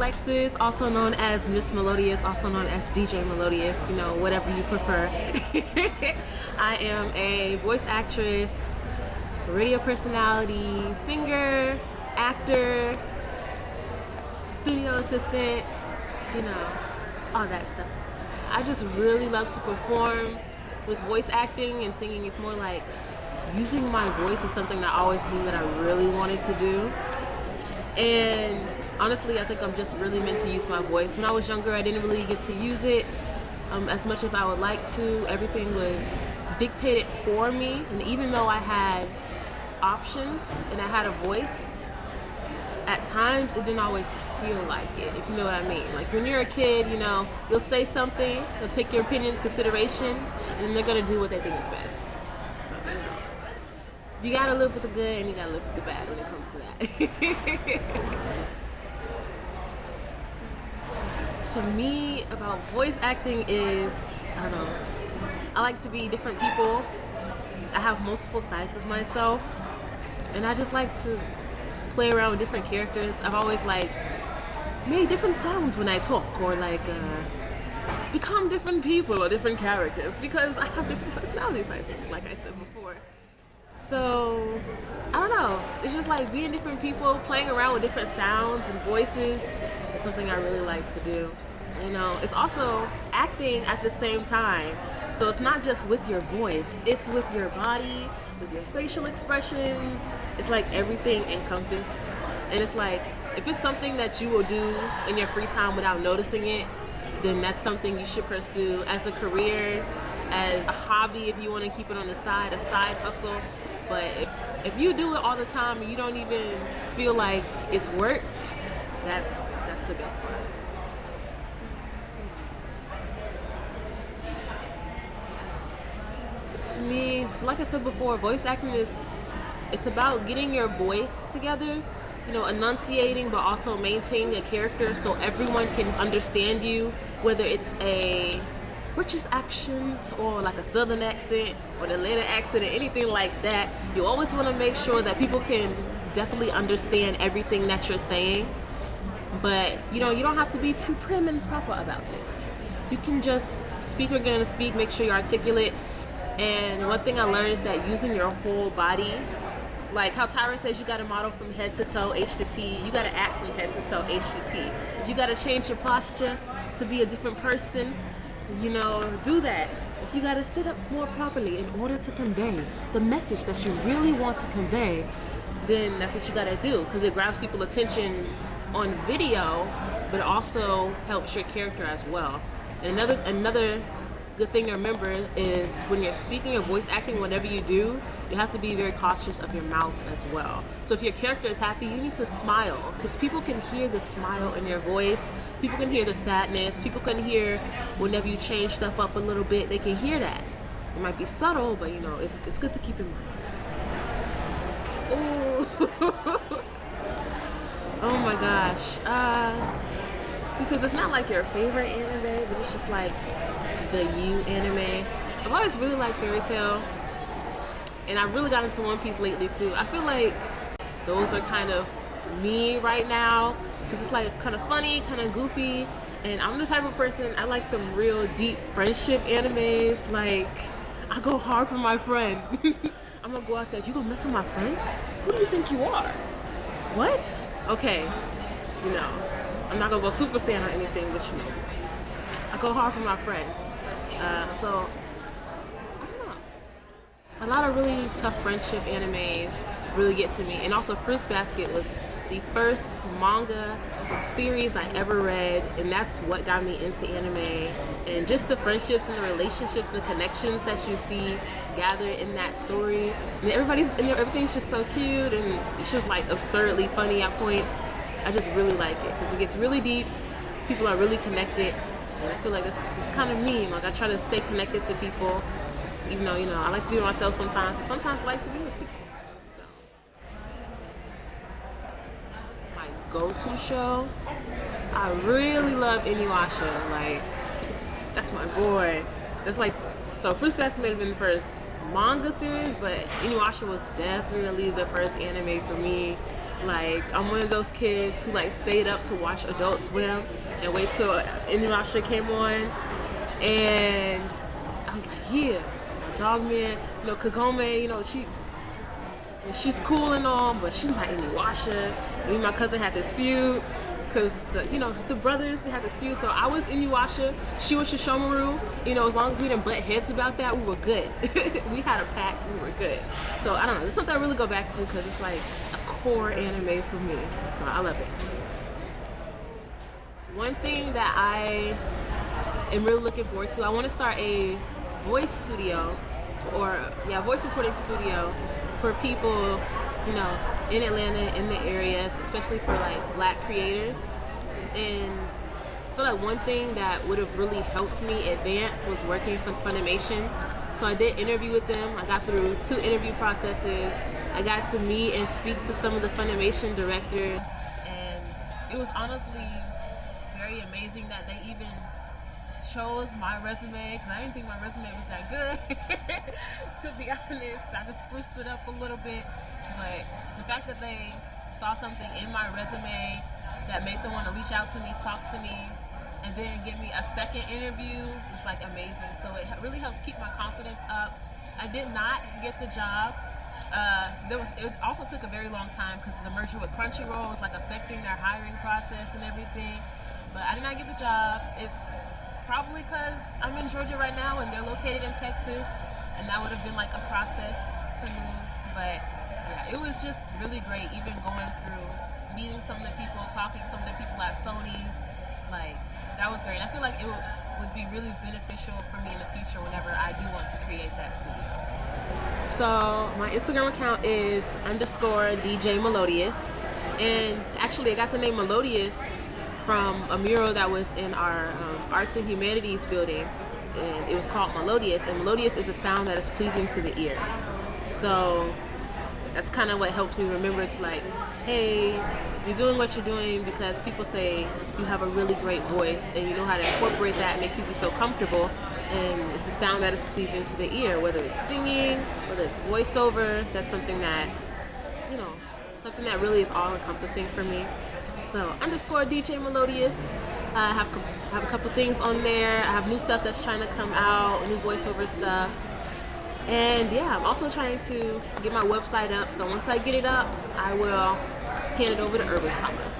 Alexis, also known as Miss Melodious, also known as DJ Melodious, you know, whatever you prefer. I am a voice actress, radio personality, singer, actor, studio assistant, you know, all that stuff. I just really love to perform. With voice acting and singing, it's more like using my voice is something that I always knew that I really wanted to do. And honestly, I think I'm just really meant to use my voice. When I was younger, I didn't really get to use it as much as I would like to. Everything was dictated for me. And even though I had options and I had a voice, at times it didn't always feel like it, if you know what I mean. Like when you're a kid, you know, you'll say something, they'll take your opinion into consideration, and then they're gonna do what they think is best. So, you know, you gotta live with the good and you gotta live with the bad when it comes to that. To me, about voice acting is, I don't know, I like to be different people. I have multiple sides of myself, and I just like to play around with different characters. I've always like made different sounds when I talk, or like become different people or different characters, because I have different personality sides, like I said before. So I don't know, it's just like being different people, playing around with different sounds and voices is something I really like to do. You know, it's also acting at the same time. So it's not just with your voice, it's with your body, with your facial expressions. It's like everything encompassed. And it's like, if it's something that you will do in your free time without noticing it, then that's something you should pursue as a career, as a hobby if you want to keep it on the side, a side hustle. But if you do it all the time and you don't even feel like it's work, that's the best part. To me, like I said before, voice acting it's about getting your voice together, you know, enunciating but also maintaining a character so everyone can understand you, whether it's a British accent or like a southern accent or an Atlanta accent or anything like that. You always want to make sure that people can definitely understand everything that you're saying, but you know, you don't have to be too prim and proper about it. You can just speak when you're going to speak, make sure you're articulate. And one thing I learned is that using your whole body, like how Tyra says you got to model from head to toe, H to T, you got to act from head to toe, H to T. If you got to change your posture to be a different person, you know, do that. If you got to sit up more properly in order to convey the message that you really want to convey, then that's what you got to do, because it grabs people's attention on video, but it also helps your character as well. And another good thing to remember is when you're speaking or voice acting, whatever you do, you have to be very cautious of your mouth as well. So if your character is happy, you need to smile, because people can hear the smile in your voice. People can hear the sadness. People can hear whenever you change stuff up a little bit, they can hear that. It might be subtle, but you know, it's good to keep in mind. Ooh. Oh my gosh. See, because it's not like your favorite anime, but it's just like the You anime. I've always really liked Fairy Tail, and I've really gotten into One Piece lately too. I feel like those are kind of me right now, because it's like kind of funny, kind of goofy, and I'm the type of person, I like the real deep friendship animes. Like, I go hard for my friend. I'm gonna go out there, you gonna mess with my friend? Who do you think you are? What? Okay, you know, I'm not gonna go Super Saiyan or anything, but you know, I go hard for my friends. So, I don't know. A lot of really tough friendship animes really get to me. And also Fruits Basket was the first manga series I ever read, and that's what got me into anime. And just the friendships and the relationships, the connections that you see gathered in that story. And everything's just so cute, and it's just like absurdly funny at points. I just really like it because it gets really deep. People are really connected. And I feel like it's kind of me. Like, I try to stay connected to people, even though, you know, I like to be with myself sometimes, but sometimes I like to be with people. So, my go-to show, I really love Inuyasha. Like, that's my boy. That's like, so Fruits Basket may have been the first manga series, but Inuyasha was definitely the first anime for me. Like, I'm one of those kids who like stayed up to watch Adult Swim and wait till Inuyasha came on, and I was like, yeah, Dogman, you know, Kagome, you know, she's cool and all, but she's not Inuyasha. Me and my cousin had this feud because the brothers, they had this feud. So I was Inuyasha, she was Shishomaru. You know, as long as we didn't butt heads about that, we were good. We had a pact, we were good. So I don't know, it's something I really go back to because it's like a core anime for me. So I love it. One thing that I am really looking forward to, I want to start a voice studio, voice recording studio for people, you know, in Atlanta, in the area, especially for like Black creators. And I feel like one thing that would have really helped me advance was working for Funimation. So I did interview with them. I got through 2 interview processes. I got to meet and speak to some of the Funimation directors, and it was honestly very amazing that they even chose my resume, because I didn't think my resume was that good. To be honest, I just spruced it up a little bit, but the fact that they saw something in my resume that made them want to reach out to me, talk to me, and then give me a second interview was like amazing. So it really helps keep my confidence up. I did not get the job. It also took a very long time because the merger with Crunchyroll was like affecting their hiring process and everything. But I did not get the job. It's probably because I'm in Georgia right now and they're located in Texas, and that would have been like a process to move. But yeah, it was just really great, even going through meeting some of the people, talking to some of the people at Sony. Like, that was great. I feel like it would be really beneficial for me in the future whenever I do want to create that studio. So my Instagram account is _DJ Melodious, and actually I got the name Melodious from a mural that was in our Arts and Humanities building, and it was called Melodious, and melodious is a sound that is pleasing to the ear. So that's kind of what helps me remember to like, hey, you're doing what you're doing because people say you have a really great voice and you know how to incorporate that and make people feel comfortable, and it's a sound that is pleasing to the ear, whether it's singing, whether it's voiceover. That's something that, you know, something that really is all encompassing for me. So _DJ Melodious. I have a couple things on there. I have new stuff that's trying to come out, new voiceover stuff. And yeah, I'm also trying to get my website up. So once I get it up, I will hand it over to Urban Summer.